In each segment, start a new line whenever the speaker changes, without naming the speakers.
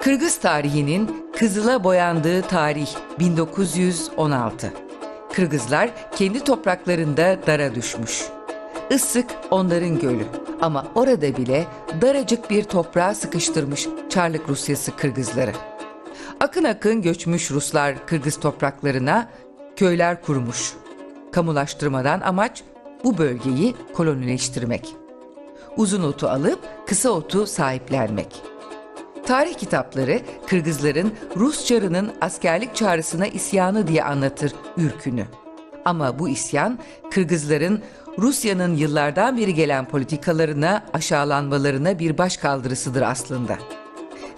Kırgız tarihinin kızıla boyandığı tarih 1916. Kırgızlar kendi topraklarında dara düşmüş. Issık onların gölü ama orada bile daracık bir toprağa sıkıştırmış Çarlık Rusyası Kırgızları. Akın akın göçmüş Ruslar Kırgız topraklarına köyler kurmuş. Kamulaştırmadan amaç bu bölgeyi kolonileştirmek. Uzun otu alıp kısa otu sahiplenmek. Tarih kitapları Kırgızların Rus Çarı'nın askerlik çağrısına isyanı diye anlatır ürkünü. Ama bu isyan Kırgızların Rusya'nın yıllardan beri gelen politikalarına, aşağılanmalarına bir başkaldırısıdır aslında.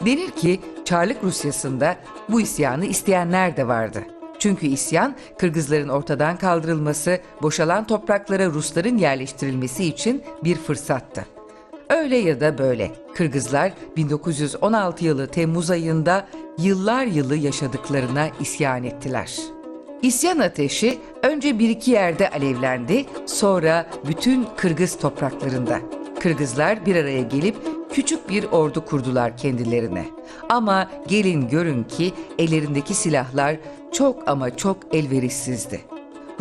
Denir ki Çarlık Rusyası'nda bu isyanı isteyenler de vardı. Çünkü isyan Kırgızların ortadan kaldırılması, boşalan topraklara Rusların yerleştirilmesi için bir fırsattı. Öyle ya da böyle Kırgızlar 1916 yılı Temmuz ayında yıllar yılı yaşadıklarına isyan ettiler. İsyan ateşi önce bir iki yerde alevlendi, sonra bütün Kırgız topraklarında. Kırgızlar bir araya gelip küçük bir ordu kurdular kendilerine. Ama gelin görün ki ellerindeki silahlar çok ama çok elverişsizdi.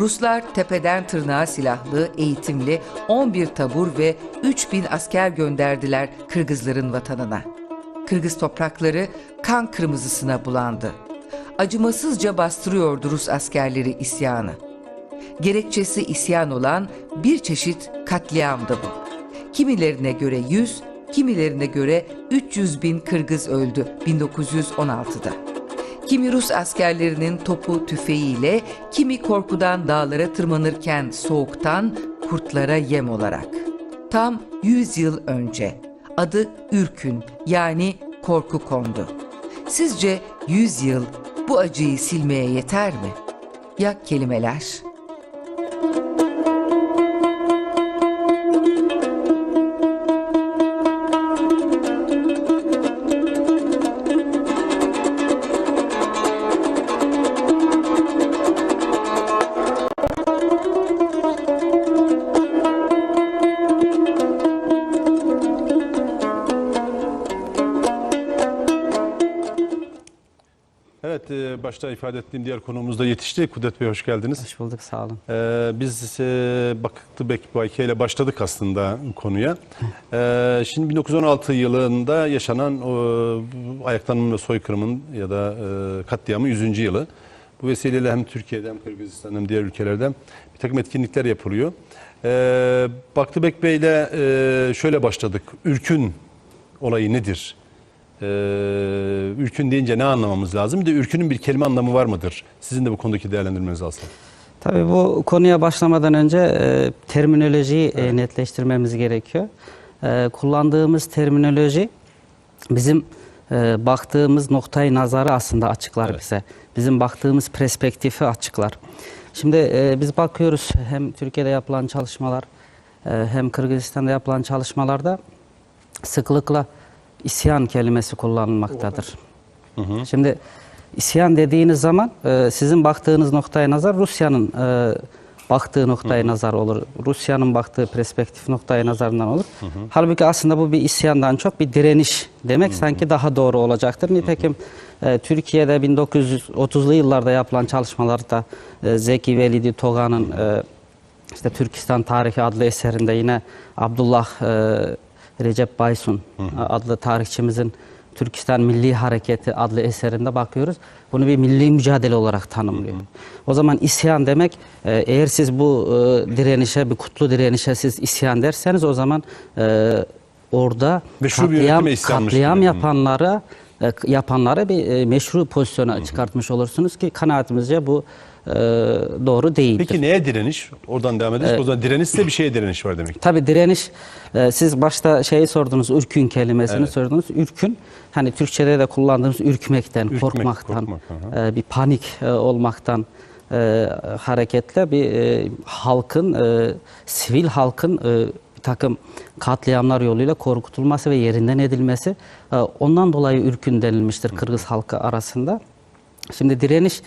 Ruslar tepeden tırnağa silahlı, eğitimli 11 tabur ve 3000 asker gönderdiler Kırgızların vatanına. Kırgız toprakları kan kırmızısına bulandı. Acımasızca bastırıyordu Rus askerleri isyanı. Gerekçesi isyan olan bir çeşit katliamdı bu. Kimilerine göre 100, kimilerine göre 300 bin Kırgız öldü 1916'da. Kimi Rus askerlerinin topu tüfeğiyle, kimi korkudan dağlara tırmanırken soğuktan kurtlara yem olarak. Tam 100 yıl önce adı Ürkün yani korku kondu. Sizce 100 yıl bu acıyı silmeye yeter mi? Ya kelimeler?
Evet, başta ifade ettiğim diğer konuğumuz da yetişti. Kudret Bey hoş geldiniz.
Hoş bulduk, sağ olun.
Biz Baktı Bekbay ile başladık aslında konuya. Şimdi 1916 yılında yaşanan ayaklanma ve soykırımın ya da katliamın 100. yılı. Bu vesileyle hem Türkiye'de hem Kırgızistan'da hem diğer ülkelerden bir takım etkinlikler yapılıyor. Baktı Bekbay ile şöyle başladık. Ürkün olayı nedir? Ürkün deyince ne anlamamız lazım? Bir de ürkünün bir kelime anlamı var mıdır? Sizin de bu konudaki değerlendirmenizi alsam.
Tabii bu konuya başlamadan önce terminolojiyi netleştirmemiz gerekiyor. Kullandığımız terminoloji bizim baktığımız noktayı nazarı aslında açıklar bize. Bizim baktığımız perspektifi açıklar. Şimdi biz bakıyoruz hem Türkiye'de yapılan çalışmalar hem Kırgızistan'da yapılan çalışmalarda sıklıkla İsyan kelimesi kullanılmaktadır. Şimdi isyan dediğiniz zaman sizin baktığınız noktaya nazar Rusya'nın baktığı noktaya nazar olur. Rusya'nın baktığı perspektif noktaya nazarından olur. Halbuki aslında bu bir isyandan çok bir direniş demek sanki daha doğru olacaktır. Nitekim Türkiye'de 1930'lu yıllarda yapılan çalışmalarda Zeki Velidi Toga'nın işte Türkistan Tarihi adlı eserinde yine Abdullah Recep Baysun adlı tarihçimizin Türkistan Milli Hareketi adlı eserinde bakıyoruz. Bunu bir milli mücadele olarak tanımlıyor. O zaman isyan demek, eğer siz bu direnişe, bir kutlu direnişe siz isyan derseniz o zaman orada katliam yapanlara bir meşru pozisyona çıkartmış olursunuz ki kanaatimizce bu doğru değildir.
Peki neye direniş? Oradan devam ederiz. O zaman direnişse bir şeye direniş var demek.
Tabii direniş, siz başta şeyi sordunuz, ürkün kelimesini sordunuz. Ürkün, hani Türkçe'de de kullandığımız ürkmekten, korkmaktan, bir panik olmaktan hareketle bir halkın, sivil halkın bir takım katliamlar yoluyla korkutulması ve yerinden edilmesi, ondan dolayı ürkün denilmiştir Kırgız halkı arasında. Şimdi direniş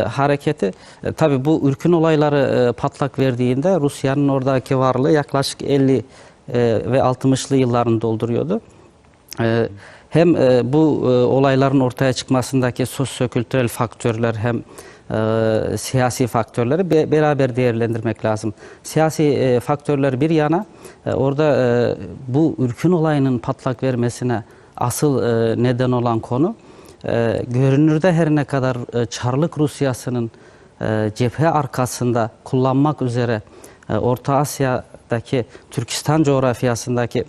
hareketi, tabii bu ürkün olayları patlak verdiğinde Rusya'nın oradaki varlığı yaklaşık 50 ve 60'lı yıllarını dolduruyordu. hem bu olayların ortaya çıkmasındaki sosyokültürel faktörler hem siyasi faktörleri beraber değerlendirmek lazım. Siyasi faktörler bir yana, orada bu ürkün olayının patlak vermesine asıl neden olan konu, görünürde her ne kadar Çarlık Rusyası'nın cephe arkasında kullanmak üzere Orta Asya'daki Türkistan coğrafyasındaki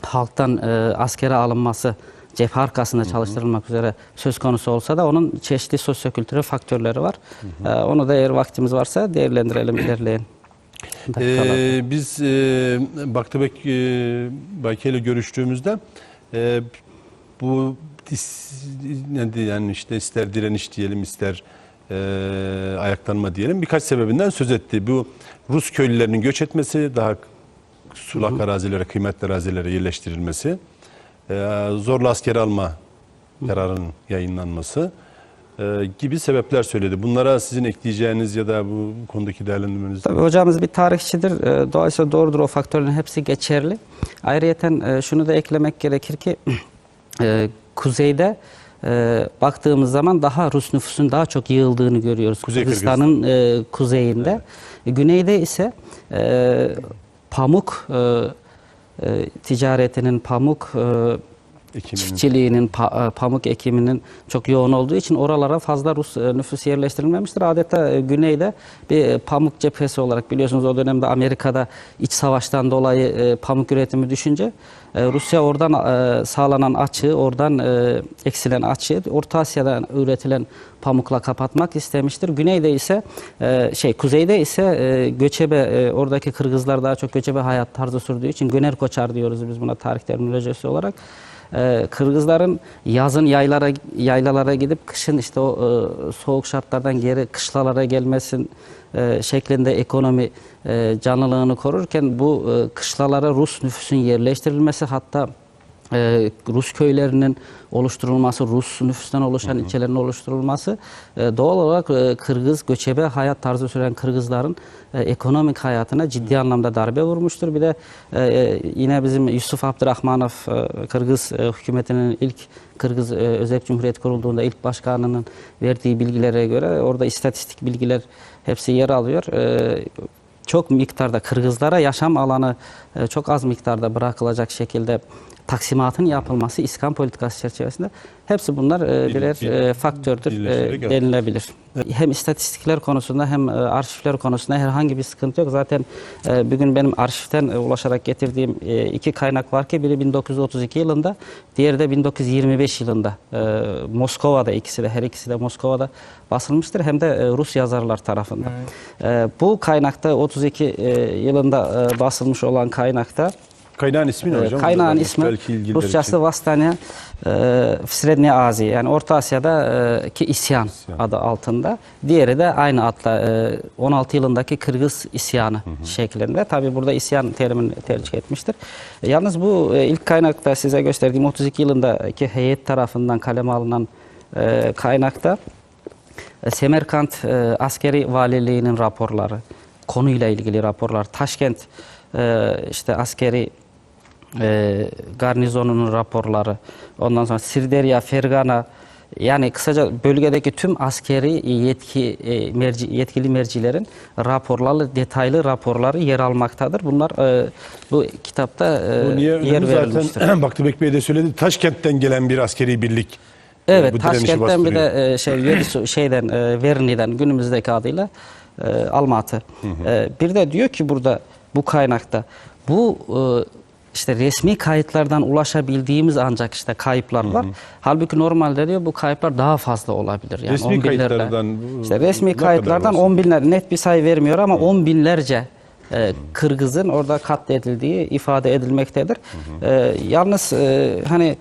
halktan askere alınması, cephe arkasında çalıştırılmak üzere söz konusu olsa da onun çeşitli sosyokültürel faktörleri var. Onu da eğer vaktimiz varsa değerlendirelim ilerleyen dakikalarda.
Biz Baktı Bayke ile görüştüğümüzde bu yani işte ister direniş diyelim, ister ayaklanma diyelim, birkaç sebebinden söz etti. Bu Rus köylülerinin göç etmesi, daha sulak arazilere, kıymetli arazilere yerleştirilmesi, zorla askeri alma kararının yayınlanması gibi sebepler söyledi. Bunlara sizin ekleyeceğiniz ya da bu konudaki değerlendirmeniz?
Tabii hocamız bir tarihçidir. Dolayısıyla doğrudur, o faktörlerin hepsi geçerli. Ayrıyeten şunu da eklemek gerekir ki kuzeyde baktığımız zaman daha Rus nüfusun daha çok yığıldığını görüyoruz. Kırgızistan'ın kuzeyinde. Evet. Güneyde ise pamuk ticaretinin, pamuk çiftçiliğinin, pamuk ekiminin çok yoğun olduğu için oralara fazla Rus nüfus yerleştirilmemiştir. Adeta güneyde bir pamuk cephesi olarak, biliyorsunuz o dönemde Amerika'da iç savaştan dolayı pamuk üretimi düşünce Rusya oradan sağlanan açığı, oradan eksilen açığı Orta Asya'dan üretilen pamukla kapatmak istemiştir. Güneyde ise kuzeyde ise göçebe, oradaki Kırgızlar daha çok göçebe hayat tarzı sürdüğü için göner koçar diyoruz biz buna tarih terminolojisi olarak. Kırgızların yazın yaylalara gidip kışın işte o soğuk şartlardan geri kışlalara gelmesin şeklinde ekonomi canlılığını korurken bu kışlalara Rus nüfusun yerleştirilmesi, hatta Rus köylerinin oluşturulması, Rus nüfustan oluşan ilçelerin oluşturulması doğal olarak Kırgız göçebe hayat tarzı süren Kırgızların ekonomik hayatına ciddi anlamda darbe vurmuştur. Bir de yine bizim Yusuf Abdurrahmanov, Kırgız hükümetinin ilk Kırgız Özerk Cumhuriyeti kurulduğunda ilk başkanının verdiği bilgilere göre orada istatistik bilgiler hepsi yer alıyor. Çok miktarda Kırgızlara yaşam alanı çok az miktarda bırakılacak şekilde taksimatın yapılması İskan politikası çerçevesinde, hepsi bunlar birer faktördür denilebilir. Hem istatistikler konusunda hem arşivler konusunda herhangi bir sıkıntı yok. Zaten bugün benim arşivten ulaşarak getirdiğim iki kaynak var ki biri 1932 yılında, diğeri de 1925 yılında Moskova'da, her ikisi de Moskova'da basılmıştır, hem de Rus yazarlar tarafından. Evet. Bu kaynakta 32 yılında basılmış olan kaynakta,
kaynağın ismi ne hocam?
Kaynağın ismi Rusçası Vastanya v Srednye Azia, yani Orta Asya'daki isyan adı altında. Diğeri de aynı adla 16 yılındaki Kırgız isyanı şeklinde. Tabi burada isyan terimini tercih etmiştir. Yalnız bu ilk kaynakta size gösterdiğim 32 yılındaki heyet tarafından kaleme alınan kaynakta Semerkant askeri valiliğinin raporları, konuyla ilgili raporlar, Taşkent işte askeri garnizonunun raporları, ondan sonra Sirderya, Fergana, yani kısaca bölgedeki tüm askeri yetkili mercilerin raporları, detaylı raporları yer almaktadır. Bunlar bu kitapta yer verilmiştir.
Zaten Baktı Bey de söyledi, Taşkent'ten gelen bir askeri birlik.
Evet, Taşkent'ten bir de Verni'den, günümüzdeki adıyla Almatı. Bir de diyor ki burada bu kaynakta bu işte resmi kayıtlardan ulaşabildiğimiz ancak işte kayıplar var. Halbuki normalde diyor bu kayıplar daha fazla olabilir. Yani
resmi kayıtlardan,
işte resmi kayıtlardan 10 binler, net bir sayı vermiyor ama 10 binlerce Kırgız'ın orada katledildiği ifade edilmektedir. Yalnız hani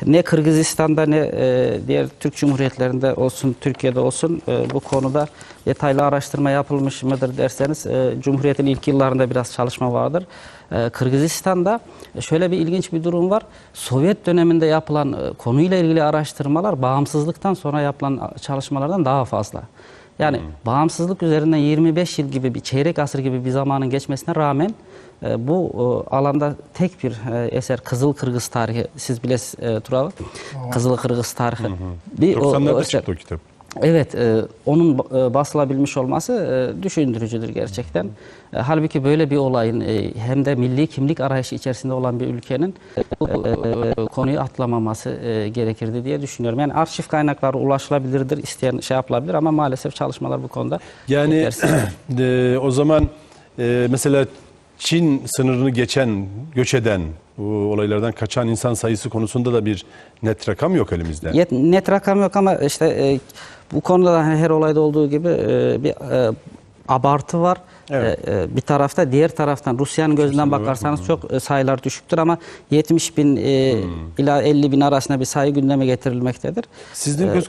ne Kırgızistan'da ne diğer Türk Cumhuriyetlerinde olsun, Türkiye'de olsun bu konuda detaylı araştırma yapılmış mıdır derseniz, Cumhuriyet'in ilk yıllarında biraz çalışma vardır. Kırgızistan'da şöyle bir ilginç bir durum var. Sovyet döneminde yapılan konuyla ilgili araştırmalar bağımsızlıktan sonra yapılan çalışmalardan daha fazla. Yani bağımsızlık üzerinden 25 yıl gibi bir çeyrek asır gibi bir zamanın geçmesine rağmen bu alanda tek bir eser Kızıl Kırgız tarihi, siz bilesiniz Turalı, Kızıl Kırgız tarihi. Bir
90'larda
eser.
çıktı o kitap.
Evet, onun basılabilmiş olması düşündürücüdür gerçekten. Halbuki böyle bir olayın hem de milli kimlik arayışı içerisinde olan bir ülkenin bu konuyu atlamaması gerekirdi diye düşünüyorum. Yani arşiv kaynakları ulaşılabilirdir, isteyen şey yapılabilir ama maalesef çalışmalar bu konuda
Yani
yetersiz.
o zaman mesela Çin sınırını geçen, göç eden, bu olaylardan kaçan insan sayısı konusunda da bir net rakam yok elimizde.
Net rakam yok ama işte bu konuda da her olayda olduğu gibi bir abartı var.
Evet.
Bir tarafta, diğer taraftan Rusya'nın gözünden bakarsanız çok sayılar düşüktür ama 70 bin ila 50 bin arasında bir sayı gündeme getirilmektedir.
Sizin göz